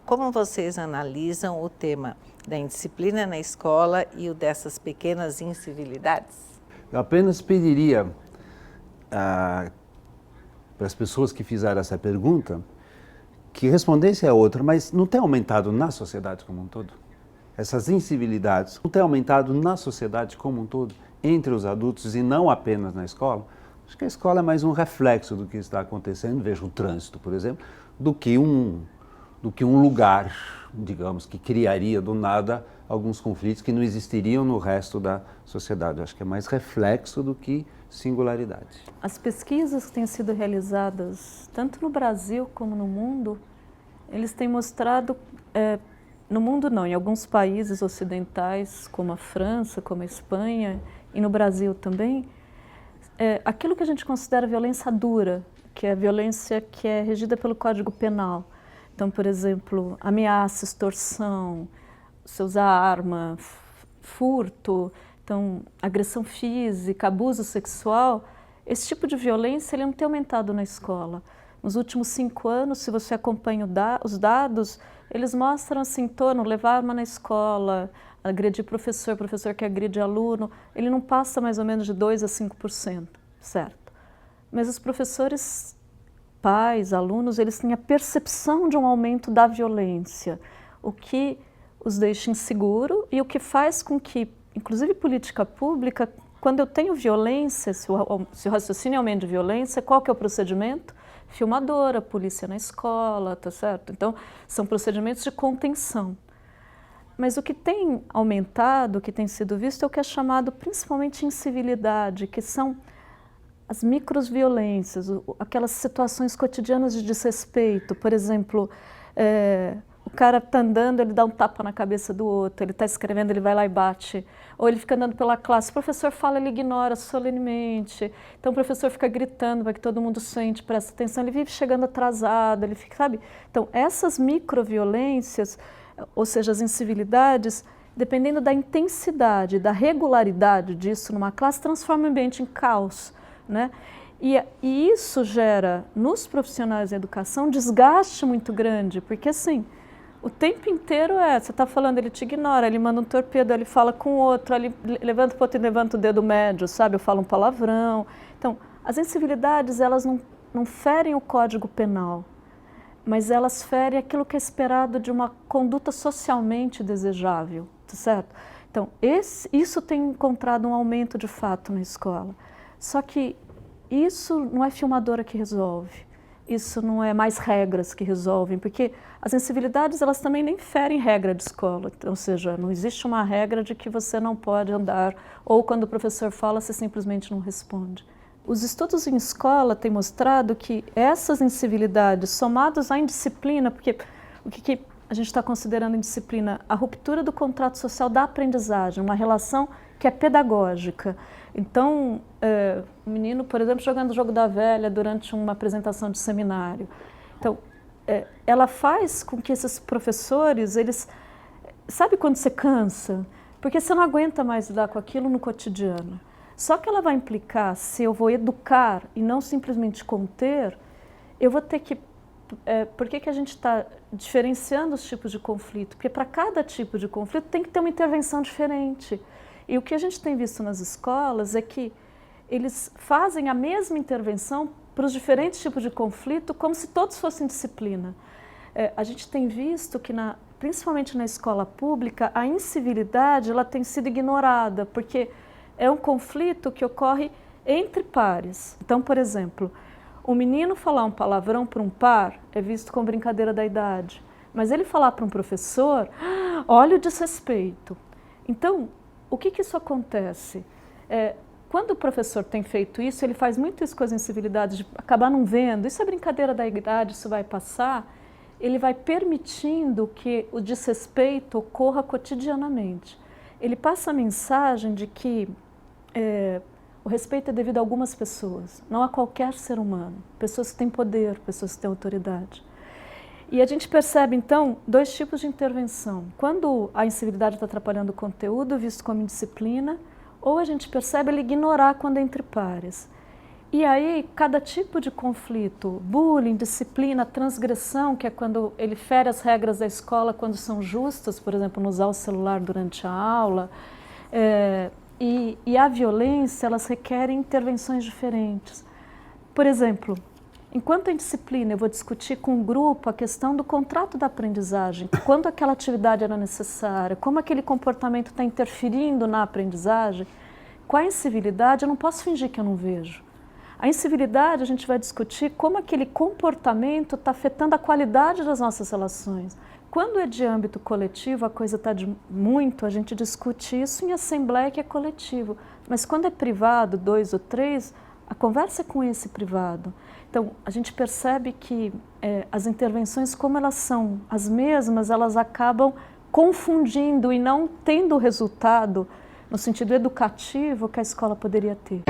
como vocês analisam o tema da indisciplina na escola e o dessas pequenas incivilidades? Eu apenas pediria para as pessoas que fizeram essa pergunta que respondessem a outra, mas não tem aumentado na sociedade como um todo? Essas incivilidades não têm aumentado na sociedade como um todo, entre os adultos e não apenas na escola? Acho que a escola é mais um reflexo do que está acontecendo, veja o trânsito, por exemplo, do que um lugar, digamos, que criaria do nada alguns conflitos que não existiriam no resto da sociedade. Eu acho que é mais reflexo do que singularidade. As pesquisas que têm sido realizadas, tanto no Brasil como no mundo, eles têm mostrado, no mundo não, em alguns países ocidentais, como a França, como a Espanha, e no Brasil também, aquilo que a gente considera violência dura, que é a violência que é regida pelo Código Penal. Então, por exemplo, ameaça, extorsão, você usar arma, furto, então, agressão física, abuso sexual, esse tipo de violência ele não tem aumentado na escola. Nos últimos 5 anos, se você acompanha os dados, eles mostram assim, em torno, levar arma na escola, agredir professor que agride aluno, ele não passa mais ou menos de 2% a 5%, certo? Mas os professores, pais, alunos, eles têm a percepção de um aumento da violência, o que os deixa inseguro e o que faz com que, inclusive política pública, quando eu tenho violência, se o raciocínio aumenta de violência, qual que é o procedimento? Filmadora, polícia na escola, tá certo? Então, são procedimentos de contenção. Mas o que tem aumentado, o que tem sido visto, é o que é chamado principalmente incivilidade, que são as microviolências, aquelas situações cotidianas de desrespeito. Por exemplo, o cara está andando, ele dá um tapa na cabeça do outro, ele está escrevendo, ele vai lá e bate. Ou ele fica andando pela classe, o professor fala, ele ignora solenemente. Então o professor fica gritando para que todo mundo sente, presta atenção, ele vive chegando atrasado, ele fica, sabe? Então essas microviolências, ou seja, as incivilidades, dependendo da intensidade, da regularidade disso numa classe, transforma o ambiente em caos, né? E isso gera, nos profissionais da educação, um desgaste muito grande, porque assim, o tempo inteiro você está falando, ele te ignora, ele manda um torpedo, ele fala com o outro, ele levanta o outro e levanta o dedo médio, sabe? Eu falo um palavrão. Então, as incivilidades, elas não ferem o Código Penal, mas elas ferem aquilo que é esperado de uma conduta socialmente desejável, tá certo? Então, isso tem encontrado um aumento de fato na escola. Só que isso não é filmadora que resolve. Isso não é mais regras que resolvem, porque as incivilidades elas também nem ferem regra de escola, ou seja, não existe uma regra de que você não pode andar, ou quando o professor fala, você simplesmente não responde. Os estudos em escola têm mostrado que essas incivilidades, somadas à indisciplina, porque o que a gente está considerando indisciplina? A ruptura do contrato social da aprendizagem, uma relação que é pedagógica. Então, o menino, por exemplo, jogando o jogo da velha durante uma apresentação de seminário. Então, ela faz com que esses professores, eles... Sabe quando você cansa? Porque você não aguenta mais lidar com aquilo no cotidiano. Só que ela vai implicar, se eu vou educar e não simplesmente conter, eu vou ter que... por que a gente está diferenciando os tipos de conflito? Porque para cada tipo de conflito tem que ter uma intervenção diferente. E o que a gente tem visto nas escolas é que eles fazem a mesma intervenção para os diferentes tipos de conflito como se todos fossem disciplina. A gente tem visto que, principalmente na escola pública, a incivilidade ela tem sido ignorada, porque é um conflito que ocorre entre pares. Então, por exemplo, o menino falar um palavrão para um par é visto como brincadeira da idade, mas ele falar para um professor, olha o desrespeito. Então, o que isso acontece? Quando o professor tem feito isso, ele faz muito isso com as incivilidades, de acabar não vendo, isso é brincadeira da idade, isso vai passar, ele vai permitindo que o desrespeito ocorra cotidianamente. Ele passa a mensagem de que o respeito é devido a algumas pessoas, não a qualquer ser humano, pessoas que têm poder, pessoas que têm autoridade. E a gente percebe, então, 2 tipos de intervenção. Quando a incivilidade está atrapalhando o conteúdo, visto como indisciplina, ou a gente percebe ele ignorar quando é entre pares. E aí, cada tipo de conflito, bullying, disciplina, transgressão, que é quando ele fere as regras da escola quando são justas, por exemplo, não usar o celular durante a aula, e a violência, elas requerem intervenções diferentes. Por exemplo, enquanto em disciplina eu vou discutir com o grupo a questão do contrato da aprendizagem, quando aquela atividade era necessária, como aquele comportamento está interferindo na aprendizagem, com a incivilidade eu não posso fingir que eu não vejo. A incivilidade, a gente vai discutir como aquele comportamento está afetando a qualidade das nossas relações. Quando é de âmbito coletivo, a coisa está de muito, a gente discute isso em assembleia que é coletivo. Mas quando é privado, 2 ou 3, a conversa é com esse privado. Então, a gente percebe que as intervenções, como elas são as mesmas, elas acabam confundindo e não tendo o resultado, no sentido educativo, que a escola poderia ter.